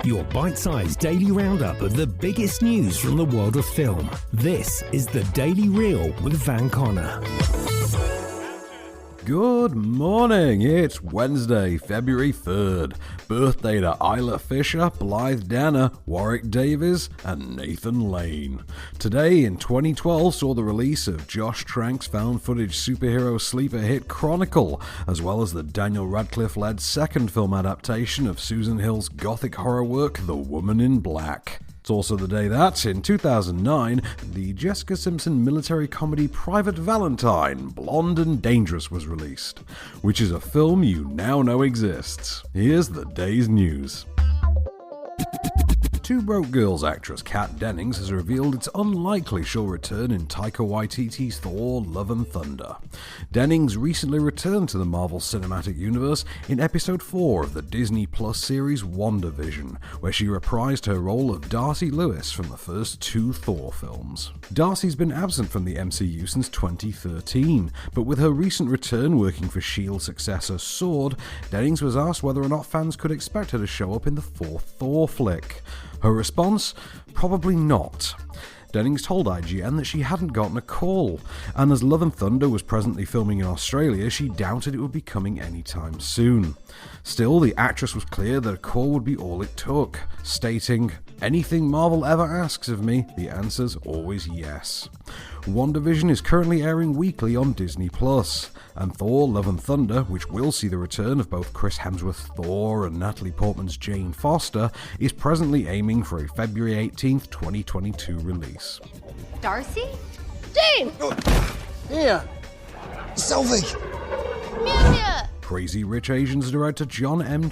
your bite-sized daily roundup of the biggest news from the world of film. This is the Daily Reel with Van Connor. Good morning, it's Wednesday, February 3rd. Birthday to Isla Fisher, Blythe Danner, Warwick Davies and Nathan Lane. Today in 2012 saw the release of Josh Trank's found footage superhero sleeper hit Chronicle, as well as the Daniel Radcliffe-led second film adaptation of Susan Hill's gothic horror work The Woman in Black. It's also the day that, in 2009, the Jessica Simpson military comedy Private Valentine, Blonde and Dangerous was released, which is a film you now know exists. Here's the day's news. Two Broke Girls actress Kat Dennings has revealed it's unlikely she'll return in Taika Waititi's Thor: Love and Thunder. Dennings recently returned to the Marvel Cinematic Universe in episode 4 of the Disney Plus series WandaVision, where she reprised her role of Darcy Lewis from the first two Thor films. Darcy's been absent from the MCU since 2013, but with her recent return working for S.H.I.E.L.D. successor S.W.O.R.D., Dennings was asked whether or not fans could expect her to show up in the fourth Thor flick. Her response? Probably not. Dennings told IGN that she hadn't gotten a call, and as Love and Thunder was presently filming in Australia, she doubted it would be coming anytime soon. Still, the actress was clear that a call would be all it took, stating, "Anything Marvel ever asks of me, the answer's always yes." WandaVision is currently airing weekly on Disney Plus, and Thor: Love and Thunder, which will see the return of both Chris Hemsworth's Thor and Natalie Portman's Jane Foster, is presently aiming for a February 18th, 2022 release. Darcy? Jane! Here! Selfie! Amelia! Crazy Rich Asians director Jon M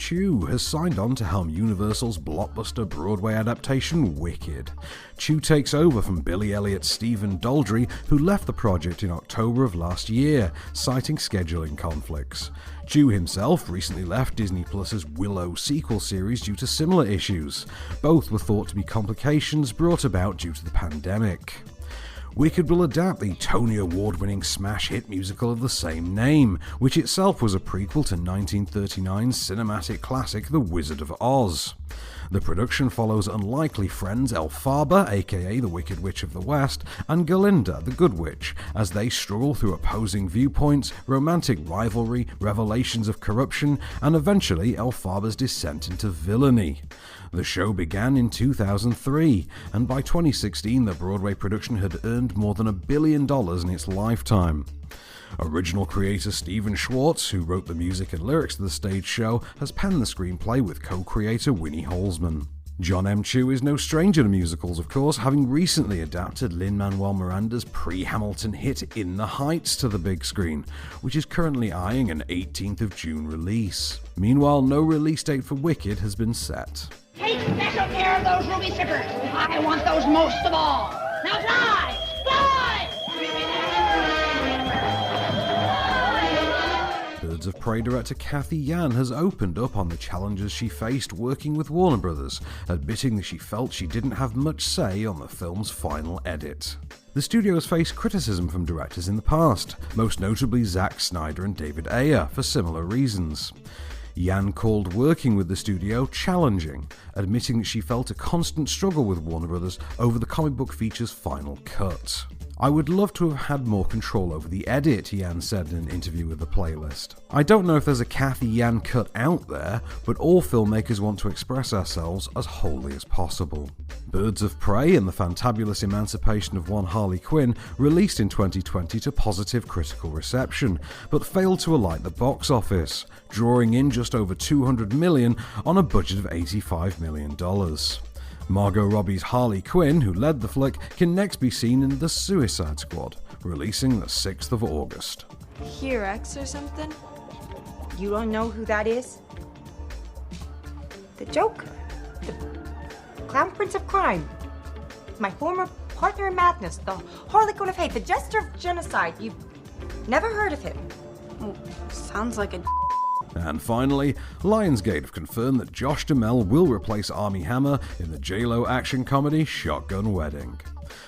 has signed on to helm Universal's blockbuster Broadway adaptation Wicked. Chu takes over from Billy Elliot's Stephen Daldry, who left the project in October of last year, citing scheduling conflicts. Chu himself recently left Disney Plus's Willow sequel series due to similar issues. Both were thought to be complications brought about due to the pandemic. Wicked will adapt the Tony Award-winning smash hit musical of the same name, which itself was a prequel to 1939's cinematic classic The Wizard of Oz. The production follows unlikely friends Elphaba, aka the Wicked Witch of the West, and Galinda, the Good Witch, as they struggle through opposing viewpoints, romantic rivalry, revelations of corruption, and eventually Elphaba's descent into villainy. The show began in 2003, and by 2016 the Broadway production had earned more than $1 billion in its lifetime. Original creator Stephen Schwartz, who wrote the music and lyrics to the stage show, has penned the screenplay with co-creator Winnie Holzman. Jon M is no stranger to musicals, of course, having recently adapted Lin-Manuel Miranda's pre-Hamilton hit In the Heights to the big screen, which is currently eyeing an 18th of June release. Meanwhile, no release date for Wicked has been set. Take special care of those ruby zippers. I want those most of all. Now fly! Fly! Birds of Prey director Cathy Yan has opened up on the challenges she faced working with Warner Brothers, admitting that she felt she didn't have much say on the film's final edit. The studio has faced criticism from directors in the past, most notably Zack Snyder and David Ayer, for similar reasons. Yan called working with the studio challenging, admitting that she felt a constant struggle with Warner Brothers over the comic book feature's final cut. "I would love to have had more control over the edit," Yan said in an interview with The Playlist. "I don't know if there's a Cathy Yan cut out there, but all filmmakers want to express ourselves as wholly as possible." Birds of Prey and the Fantabulous Emancipation of One Harley Quinn released in 2020 to positive critical reception, but failed to alight the box office, drawing in just over $200 million on a budget of $85 million. Margot Robbie's Harley Quinn, who led the flick, can next be seen in The Suicide Squad, releasing the 6th of August. Here, X or something? You don't know who that is? The Joker. The Clown Prince of Crime. My former partner in madness. The Harlequin of Hate. The Jester of Genocide. You've never heard of him. Well, sounds like a And finally, Lionsgate have confirmed that Josh Duhamel will replace Armie Hammer in the J-Lo action comedy Shotgun Wedding.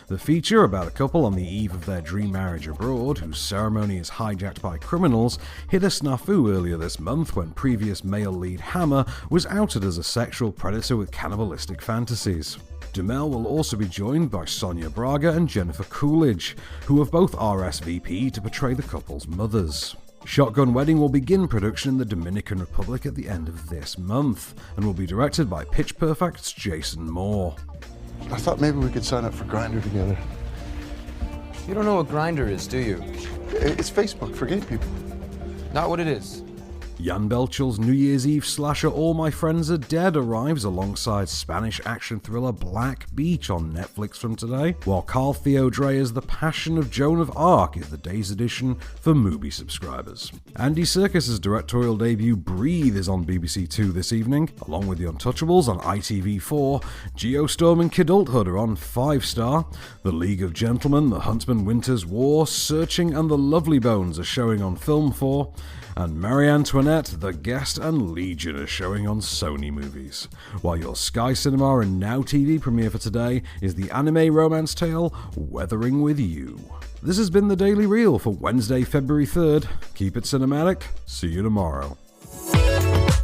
The feature, about a couple on the eve of their dream marriage abroad, whose ceremony is hijacked by criminals, hit a snafu earlier this month when previous male lead Hammer was outed as a sexual predator with cannibalistic fantasies. Duhamel will also be joined by Sonia Braga and Jennifer Coolidge, who have both RSVP'd to portray the couple's mothers. Shotgun Wedding will begin production in the Dominican Republic at the end of this month, and will be directed by Pitch Perfect's Jason Moore. I thought maybe we could sign up for Grindr together. You don't know what Grindr is, do you? It's Facebook for gay people. Not what it is. Jan Belchel's New Year's Eve slasher All My Friends Are Dead arrives alongside Spanish action thriller Black Beach on Netflix from today, while Carl Theo Dreyer's The Passion of Joan of Arc is the day's edition for Mubi subscribers. Andy Serkis's directorial debut Breathe is on BBC Two this evening, along with The Untouchables on ITV4, Geostorm and Kidulthood are on 5-Star, The League of Gentlemen, The Huntsman Winter's War, Searching and The Lovely Bones are showing on Film 4, and Marie Antoinette, The Guest and Legion are showing on Sony Movies. While your Sky Cinema and Now TV premiere for today is the anime romance tale Weathering With You. This has been the Daily Reel for Wednesday, February 3rd. Keep it cinematic. See you tomorrow.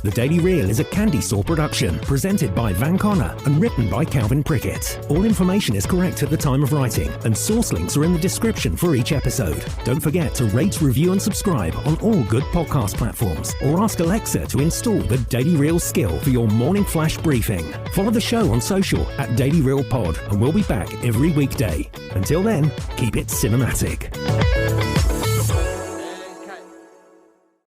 The Daily Reel is a Candystore production, presented by Van Connor and written by Calvin Prickett. All information is correct at the time of writing, and source links are in the description for each episode. Don't forget to rate, review and subscribe on all good podcast platforms, or ask Alexa to install the Daily Reel skill for your morning flash briefing. Follow the show on social at Daily Reel Pod, and we'll be back every weekday. Until then, keep it cinematic.